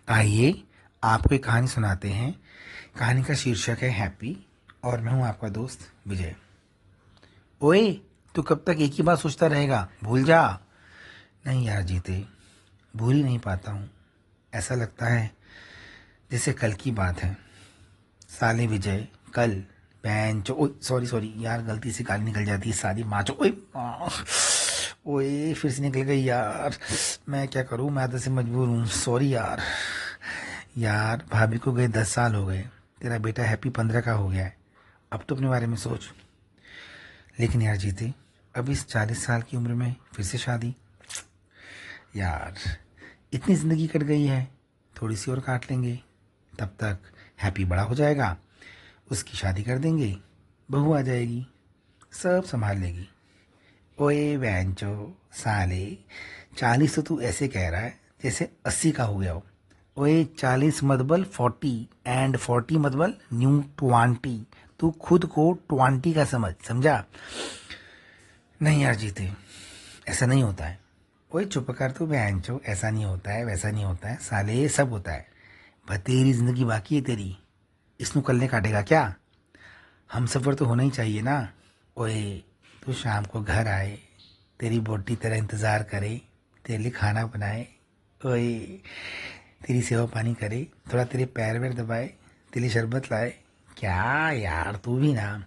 आइए आपको एक कहानी सुनाते हैं। कहानी का शीर्षक है हैप्पी और मैं हूं आपका दोस्त विजय। ओए, तू कब तक एक ही बात सोचता रहेगा? भूल जा। नहीं यार जीते, भूल ही नहीं पाता हूँ। ऐसा लगता है जैसे कल की बात है। साले विजय, कल बेंचो। ओए सॉरी सॉरी यार, गलती से गाली निकल जाती है साली माचो। ओए ओए फिर से निकल गई यार। मैं क्या करूँ, मैं आदत से मजबूर हूँ। सॉरी यार। यार भाभी को गए 10 साल हो गए। तेरा बेटा हैप्पी 15 का हो गया है। अब तो अपने बारे में सोच। लेकिन यार जीते, अब इस 40 साल की उम्र में फिर से शादी। यार इतनी ज़िंदगी कट गई है, थोड़ी सी और काट लेंगे। तब तक हैप्पी बड़ा हो जाएगा, उसकी शादी कर देंगे, बहू आ जाएगी, सब संभाल लेगी। ओए वैंचो साले, 40 तो तू ऐसे कह रहा है जैसे 80 का हो गया हो। ओए 40 मतबल 40 एंड 40 मतबल न्यू 20। तू खुद को 20 का समझा? नहीं यार जीते, ऐसा नहीं होता है। ओए चुप कर तू बहनचो, ऐसा नहीं होता है, वैसा नहीं होता है साले, ये सब होता है। बतेरी जिंदगी बाकी है तेरी, इसनु कल ने काटेगा क्या? हम सफ़र तो होना ही चाहिए ना। ओए तू शाम को घर आए, तेरी बोटी तेरा इंतज़ार करे, तेरे लिए खाना बनाए, ओए तेरी सेवा पानी करे, थोड़ा तेरे पैर वैर दबाए, तेरे लिए शरबत लाए। क्या यार तू भी ना।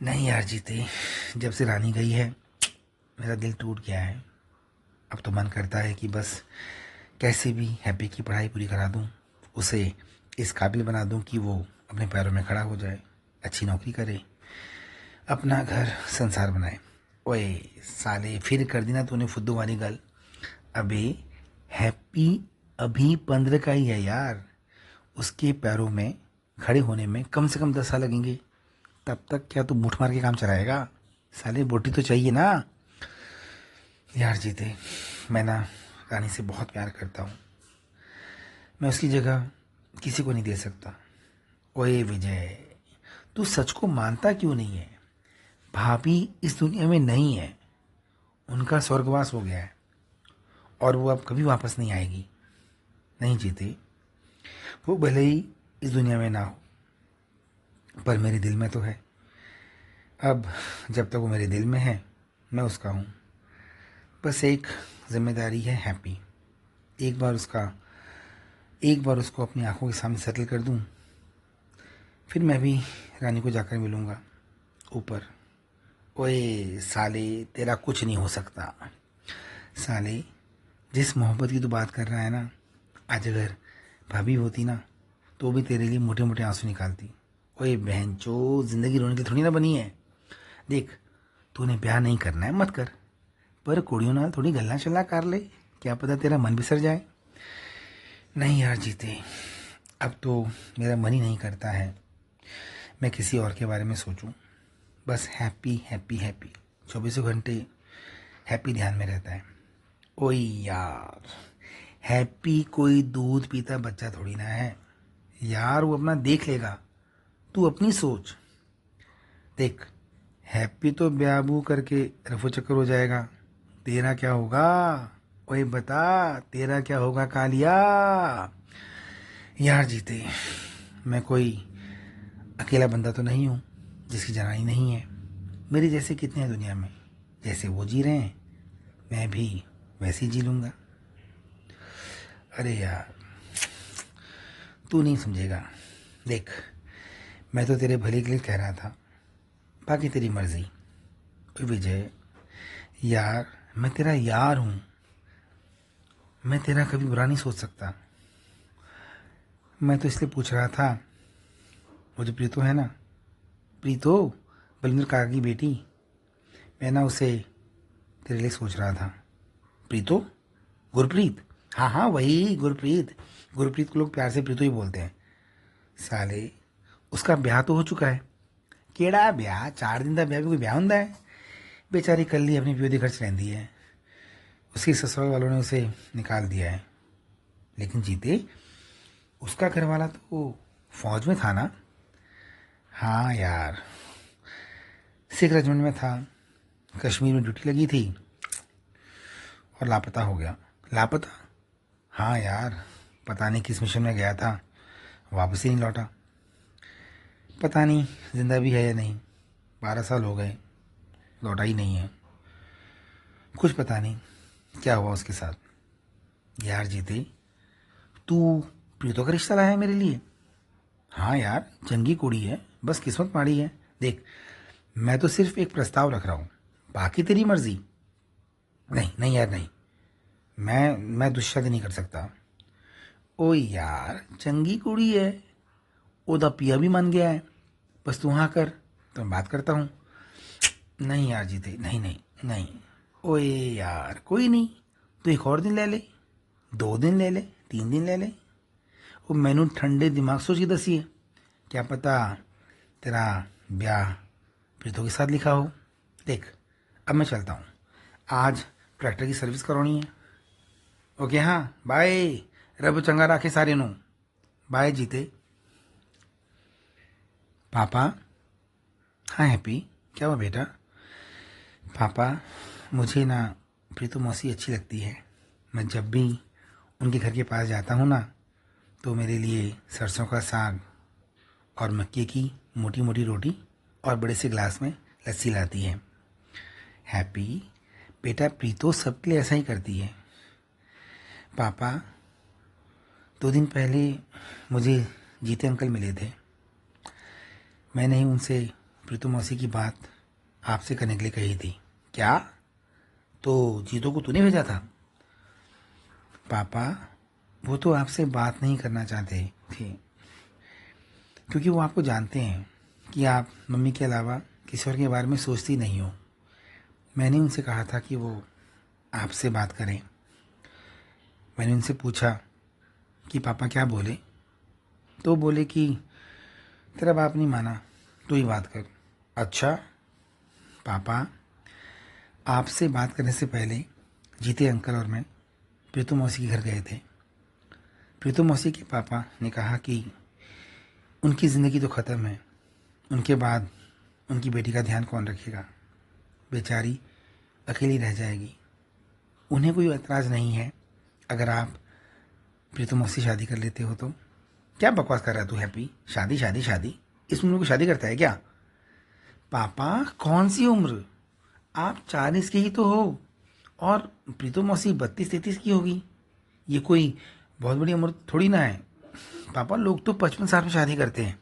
नहीं यार जीते, जब से रानी गई है मेरा दिल टूट गया है। अब तो मन करता है कि बस कैसे भी हैप्पी की पढ़ाई पूरी करा दूं, उसे इस काबिल बना दूं कि वो अपने पैरों में खड़ा हो जाए, अच्छी नौकरी करे, अपना घर संसार बनाए। ओए साले, फिर कर दी ना तूने फुद्दू वाली गल। अबे हैप्पी अभी 15 का ही है यार। उसके पैरों में खड़े होने में कम से कम 10 साल लगेंगे। तब तक क्या तू मुठ मार के काम चलाएगा? साले बोटी तो चाहिए ना। यार जीते, मैं ना रानी से बहुत प्यार करता हूँ। मैं उसकी जगह किसी को नहीं दे सकता। ओए विजय, तू सच को मानता क्यों नहीं है? भाभी इस दुनिया में नहीं है, उनका स्वर्गवास हो गया है और वो अब कभी वापस नहीं आएगी। नहीं जीते, वो भले ही इस दुनिया में ना हो, पर मेरे दिल में तो है। अब जब तक वो मेरे दिल में है, मैं उसका हूँ। बस एक जिम्मेदारी है हैप्पी। एक बार उसका एक बार उसको अपनी आंखों के सामने सेटल कर दूं, फिर मैं भी रानी को जाकर मिलूंगा ऊपर। ओए साले, तेरा कुछ नहीं हो सकता। साले, जिस मोहब्बत की तू बात कर रहा है ना, आज अगर भाभी होती ना तो भी तेरे लिए मोटे मोटे आंसू निकालती। ओए बहन चो, जिंदगी रोने के लिए थोड़ी ना बनी है। देख, तूने ब्याह नहीं करना है मत कर, पर कुड़ियों नाल थोड़ी गल्ला चल्ला कर ले, क्या पता तेरा मन बिसर जाए। नहीं यार जीते, अब तो मेरा मन ही नहीं करता है मैं किसी और के बारे में सोचूं। बस हैप्पी हैप्पी हैप्पी, 24 घंटे हैप्पी ध्यान में रहता है। ओए यार, हैप्पी कोई दूध पीता बच्चा थोड़ी ना है यार, वो अपना देख लेगा। तू अपनी सोच। देख, हैप्पी तो ब्याबू करके रफू चक्कर हो जाएगा, तेरा क्या होगा? ओए बता, तेरा क्या होगा कालिया? यार जीते, मैं कोई अकेला बंदा तो नहीं हूँ जिसकी जनानी नहीं है। मेरे जैसे कितने हैं दुनिया में, जैसे वो जी रहे हैं मैं भी वैसे ही जी लूँगा। अरे यार, तू नहीं समझेगा। देख, मैं तो तेरे भले के लिए कह रहा था, बाकी तेरी मर्जी। ओए विजय यार, मैं तेरा यार हूँ, मैं तेरा कभी बुरा नहीं सोच सकता। मैं तो इसलिए पूछ रहा था, वो जो प्रीतो है ना, प्रीतो, बलिंदर काका की बेटी, मैं ना उसे तेरे लिए सोच रहा था। प्रीतो? गुरप्रीत? हाँ हाँ वही गुरप्रीत। गुरप्रीत को लोग प्यार से प्रीतो ही बोलते हैं। साले, उसका ब्याह तो हो चुका है। केड़ा ब्याह? 4 दिन का ब्याह भी कोई ब्याह होंदा है? बेचारी कल ही अपनी प्यो दी खर्च लेंदी है, उसकी ससुराल वालों ने उसे निकाल दिया है। लेकिन जीते, उसका घर वाला तो फौज में था ना? हाँ यार, सिख रेजिमेंट में था, कश्मीर में ड्यूटी लगी थी और लापता हो गया। लापता? हाँ यार, पता नहीं किस मिशन में गया था, वापस ही नहीं लौटा। पता नहीं जिंदा भी है या नहीं, 12 साल हो गए, लौटा ही नहीं है। कुछ पता नहीं क्या हुआ उसके साथ। यार जीते, तू प्रीतो का रिश्ता लाया है मेरे लिए? हाँ यार, चंगी कुड़ी है, बस किस्मत माड़ी है। देख, मैं तो सिर्फ एक प्रस्ताव रख रहा हूँ, बाकी तेरी मर्जी। नहीं नहीं यार नहीं, मैं दुष्शादी नहीं कर सकता। ओ यार, चंगी कुड़ी है, ओदा पिया भी मान गया है, बस तू हाँ कर तो मैं बात करता हूँ। नहीं यार जीते, नहीं नहीं नहीं। ओए यार कोई नहीं, तो एक और दिन ले ले, 2 दिन ले ले, 3 दिन ले ले। वो मैनू ठंडे दिमाग सोच के दसी है, क्या पता तेरा ब्याह प्रीतो के साथ लिखा हो। देख, अब मैं चलता हूँ, आज ट्रैक्टर की सर्विस करवानी है। ओके हाँ बाय, रब चंगा राखे सारे नू। बाय जीते। पापा। हाँ हैप्पी, क्या हुआ बेटा? पापा, मुझे ना प्रीतु मौसी अच्छी लगती है। मैं जब भी उनके घर के पास जाता हूँ ना, तो मेरे लिए सरसों का साग और मक्के की मोटी मोटी रोटी और बड़े से ग्लास में लस्सी लाती है। हैप्पी बेटा, प्रीतो सबके लिए ऐसा ही करती है। पापा, 2 दिन पहले मुझे जीते अंकल मिले थे। मैंने ही उनसे प्रीतु मौसी की बात आपसे करने के लिए कही थी। क्या? तो जीतो को तूने भेजा था? पापा, वो तो आपसे बात नहीं करना चाहते थे, क्योंकि वो आपको जानते हैं कि आप मम्मी के अलावा किसी और के बारे में सोचती नहीं हो। मैंने उनसे कहा था कि वो आपसे बात करें। मैंने उनसे पूछा कि पापा क्या बोले, तो बोले कि तेरा बाप नहीं माना, तू ही बात कर। अच्छा पापा, आपसे बात करने से पहले जीते अंकल और मैं प्रीतु मौसी के घर गए थे। प्रीतु मौसी के पापा ने कहा कि उनकी ज़िंदगी तो ख़त्म है, उनके बाद उनकी बेटी का ध्यान कौन रखेगा? बेचारी अकेली रह जाएगी। उन्हें कोई एतराज़ नहीं है अगर आप प्रीतु मौसी शादी कर लेते हो तो। क्या बकवास कर रहा है तू हैप्पी? शादी शादी शादी, इस उम्र को शादी करता है क्या? पापा कौन सी उम्र, आप 40 के ही तो हो और प्रीतु मौसी 32-33 की होगी। ये कोई बहुत बड़ी उम्र थोड़ी ना है। पापा लोग तो 55 साल में शादी करते हैं।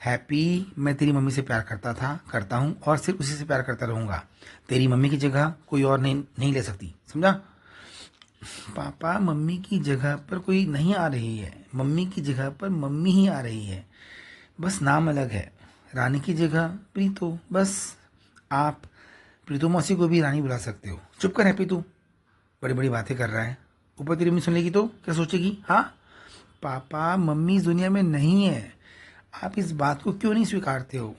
हैप्पी, मैं तेरी मम्मी से प्यार करता था, करता हूँ और सिर्फ उसी से प्यार करता रहूँगा। तेरी मम्मी की जगह कोई और नहीं ले सकती, समझा? पापा मम्मी की जगह पर कोई नहीं आ रही है, मम्मी की जगह पर मम्मी ही आ रही है, बस नाम अलग है। रानी की जगह प्रीतो, बस। आप प्रीतो मौसी को भी रानी बुला सकते हो। चुप कर हैप्पी, तू बड़ी बड़ी बातें कर रहा है, ऊपर तेरी मम्मी सुन लेगी तो क्या सोचेगी? हाँ पापा, मम्मी इस दुनिया में नहीं है, आप इस बात को क्यों नहीं स्वीकारते हो?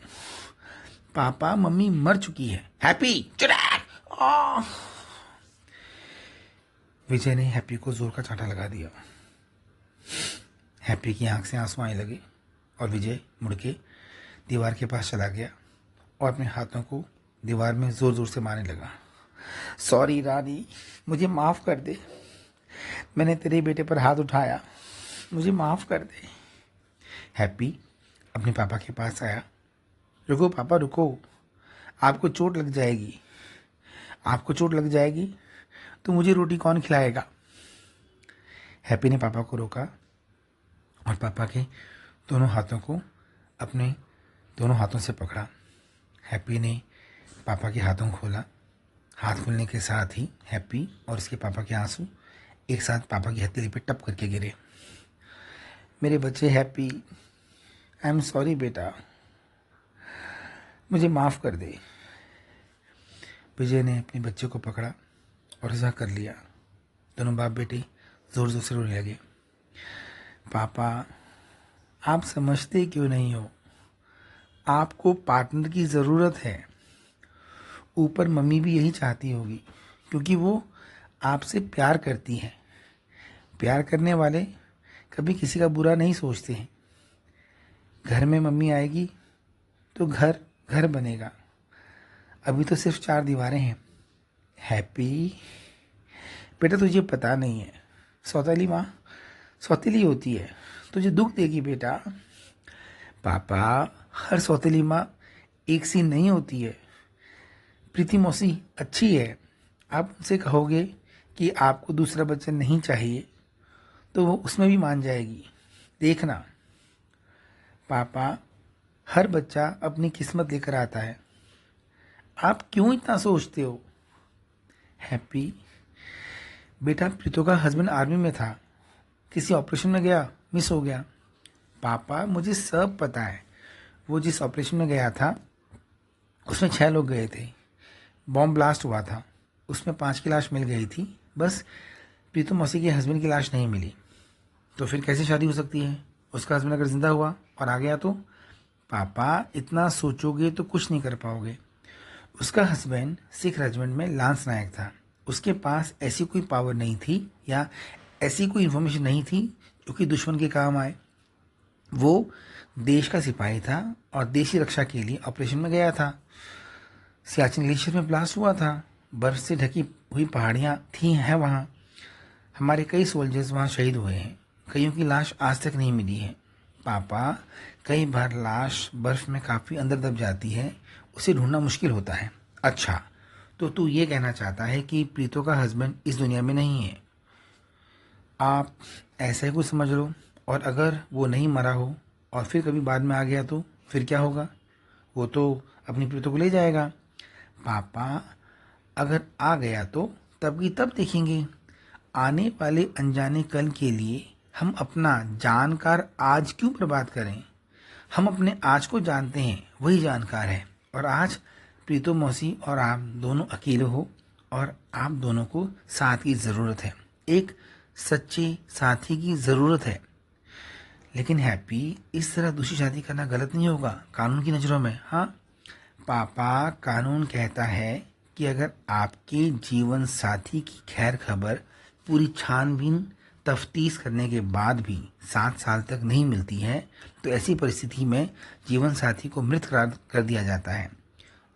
पापा मम्मी मर चुकी है। हैप्पी चुप। विजय ने हैप्पी को जोर का चांटा लगा दिया। हैप्पी की आंख से आंसू आने लगे और विजय मुड़ के दीवार के पास चला गया और अपने हाथों को दीवार में जोर जोर से मारने लगा। सॉरी रानी, मुझे माफ़ कर दे, मैंने तेरे बेटे पर हाथ उठाया, मुझे माफ़ कर दे। हैप्पी अपने पापा के पास आया। रुको पापा रुको, आपको चोट लग जाएगी, आपको चोट लग जाएगी तो मुझे रोटी कौन खिलाएगा? हैप्पी ने पापा को रोका और पापा के दोनों हाथों को अपने दोनों हाथों से पकड़ा। हैप्पी ने पापा के हाथों को खोला। हाथ खुलने के साथ ही हैप्पी और उसके पापा के आंसू एक साथ पापा की हथेली पे टप करके गिरे। मेरे बच्चे हैप्पी, आई एम सॉरी बेटा, मुझे माफ़ कर दे। विजय ने अपने बच्चे को पकड़ा और ऐसा कर लिया। दोनों बाप बेटे ज़ोर ज़ोर से रोने लगे। पापा, आप समझते क्यों नहीं हो? आपको पार्टनर की ज़रूरत है। ऊपर मम्मी भी यही चाहती होगी, क्योंकि वो आपसे प्यार करती हैं। प्यार करने वाले कभी किसी का बुरा नहीं सोचते हैं। घर में मम्मी आएगी तो घर घर बनेगा। अभी तो सिर्फ 4 दीवारें हैं। हैप्पी बेटा, तुझे पता नहीं है, सौतेली माँ सौतेली होती है, तुझे दुख देगी बेटा। पापा, हर सौतेली माँ एक सी नहीं होती है। प्रीति मौसी अच्छी है, आप उनसे कहोगे कि आपको दूसरा बच्चा नहीं चाहिए तो वो उसमें भी मान जाएगी, देखना। पापा, हर बच्चा अपनी किस्मत लेकर आता है, आप क्यों इतना सोचते हो। हैप्पी, बेटा प्रीतो का हस्बैंड आर्मी में था, किसी ऑपरेशन में गया, मिस हो गया। पापा, मुझे सब पता है, वो जिस ऑपरेशन में गया था उसमें 6 लोग गए थे, बॉम्ब ब्लास्ट हुआ था, उसमें 5 की लाश मिल गई थी, बस प्रीतम मौसी के हस्बैंड की लाश नहीं मिली। तो फिर कैसे शादी हो सकती है, उसका हस्बैंड अगर जिंदा हुआ और आ गया तो। पापा, इतना सोचोगे तो कुछ नहीं कर पाओगे। उसका हस्बैंड सिख रेजिमेंट में लांस नायक था, उसके पास ऐसी कोई पावर नहीं थी या ऐसी कोई इन्फॉर्मेशन नहीं थी जो कि दुश्मन के काम आए। वो देश का सिपाही था और देश की रक्षा के लिए ऑपरेशन में गया था। सियाचिन ग्लेशियर में ब्लास्ट हुआ था, बर्फ से ढकी हुई पहाड़ियाँ थी हैं वहाँ। हमारे कई सोल्जर्स वहाँ शहीद हुए हैं, कईयों की लाश आज तक नहीं मिली है। पापा, कई बार लाश बर्फ में काफ़ी अंदर दब जाती है, उसे ढूंढना मुश्किल होता है। अच्छा, तो तू ये कहना चाहता है कि प्रीतो का हस्बैंड इस दुनिया में नहीं है। आप ऐसा ही कुछ समझ लो, और अगर वो नहीं मरा हो और फिर कभी बाद में आ गया तो फिर क्या होगा, वो तो अपनी प्रीतो को ले जाएगा। पापा, अगर आ गया तो तब की तब देखेंगे, आने वाले अनजाने कल के लिए हम अपना जानकार आज क्यों बर्बाद करें। हम अपने आज को जानते हैं, वही जानकार है, और आज प्रीतो मौसी और आप दोनों अकेले हो और आप दोनों को साथ की ज़रूरत है, एक सच्चे साथी की ज़रूरत है। लेकिन हैप्पी, इस तरह दूसरी शादी करना गलत नहीं होगा कानून की नज़रों में। हाँ पापा, कानून कहता है कि अगर आपके जीवन साथी की खैर खबर पूरी छानबीन तफ्तीश करने के बाद भी 7 साल तक नहीं मिलती है तो ऐसी परिस्थिति में जीवन साथी को मृत करार कर दिया जाता है।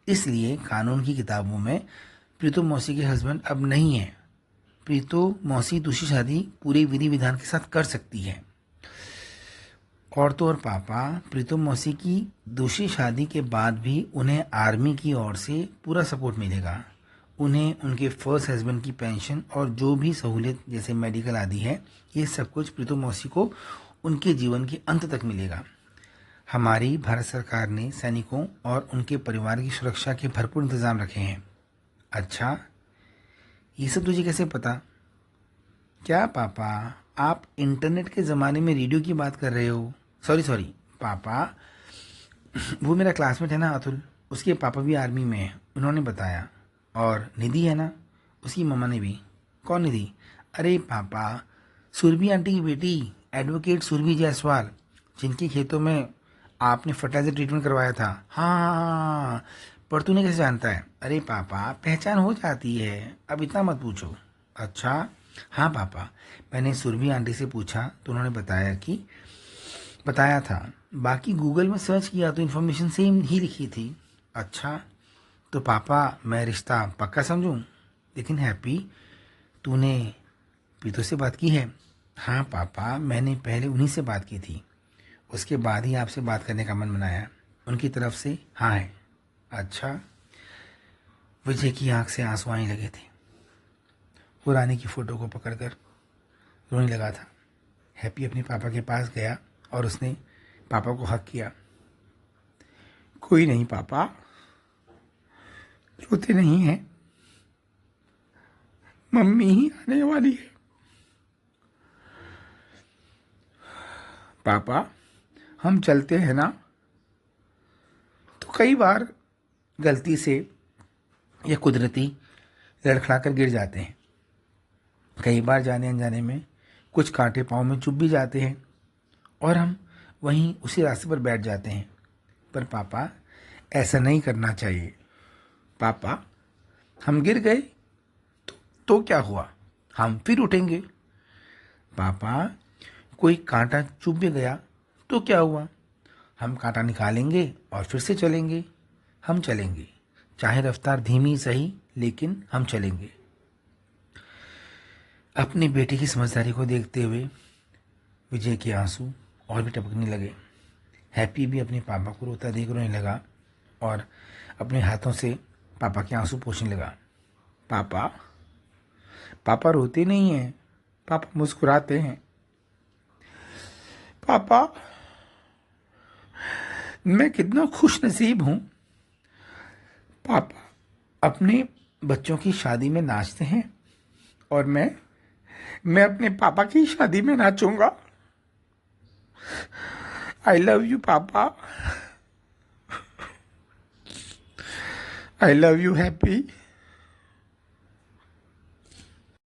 इसलिए कानून की किताबों में प्रीतो मौसी के हस्बैंड अब नहीं है। प्रीतो मौसी दूसरी शादी पूरे विधि विधान के साथ कर सकती है। और तो और पापा, प्रीतम मौसी की दूसरी शादी के बाद भी उन्हें आर्मी की ओर से पूरा सपोर्ट मिलेगा। उन्हें उनके फर्स्ट हस्बैंड की पेंशन और जो भी सहूलियत जैसे मेडिकल आदि है, ये सब कुछ प्रीतम मौसी को उनके जीवन के अंत तक मिलेगा। हमारी भारत सरकार ने सैनिकों और उनके परिवार की सुरक्षा के भरपूर इंतजाम रखे हैं। अच्छा, ये सब तुझे कैसे पता। क्या पापा, आप इंटरनेट के ज़माने में रेडियो की बात कर रहे हो। सॉरी पापा, वो मेरा क्लासमेट है ना अतुल, उसके पापा भी आर्मी में हैं, उन्होंने बताया। और निधि है ना, उसकी मम्मा ने भी। कौन निधि। अरे पापा, सुरभि आंटी की बेटी, एडवोकेट सुरभि जायसवाल, जिनके खेतों में आपने फर्टिलाइजर ट्रीटमेंट करवाया था। हाँ, पर तूने कैसे जानता है। अरे पापा, पहचान हो जाती है, अब इतना मत पूछो। अच्छा, हाँ पापा, मैंने सुरभि आंटी से पूछा तो उन्होंने बताया था, बाकी गूगल में सर्च किया तो इन्फॉर्मेशन सेम ही लिखी थी। अच्छा, तो पापा मैं रिश्ता पक्का समझूं। लेकिन हैप्पी, तूने प्रीतो से बात की है। हाँ पापा, मैंने पहले उन्हीं से बात की थी, उसके बाद ही आपसे बात करने का मन बनाया। उनकी तरफ से हाँ है। अच्छा। विजय की आंख से आंसू आने लगे थे, वो रानी की फ़ोटो को पकड़कर रोने लगा था। हैप्पी अपने पापा के पास गया और उसने पापा को हक किया। कोई नहीं पापा, रोते नहीं हैं, मम्मी ही आने वाली है। पापा, हम चलते हैं ना तो कई बार गलती से या कुदरती लड़खड़ा कर गिर जाते हैं, कई बार जाने अनजाने में कुछ कांटे पाँव में चुभ भी जाते हैं और हम वहीं उसी रास्ते पर बैठ जाते हैं। पर पापा, ऐसा नहीं करना चाहिए। पापा, हम गिर गए तो क्या हुआ, हम फिर उठेंगे। पापा, कोई कांटा चुभ भी गया तो क्या हुआ, हम कांटा निकालेंगे और फिर से चलेंगे। हम चलेंगे, चाहे रफ्तार धीमी सही, लेकिन हम चलेंगे। अपनी बेटी की समझदारी को देखते हुए विजय के आंसू और भी टपकने लगे। हैप्पी भी अपने पापा को रोता देख रोने लगा और अपने हाथों से पापा के आंसू पोंछने लगा। पापा पापा रोते नहीं हैं, पापा मुस्कुराते हैं। पापा मैं कितना खुश नसीब हूँ। पापा अपने बच्चों की शादी में नाचते हैं और मैं अपने पापा की शादी में नाचूंगा। आई लव यू पापा। I love you happy.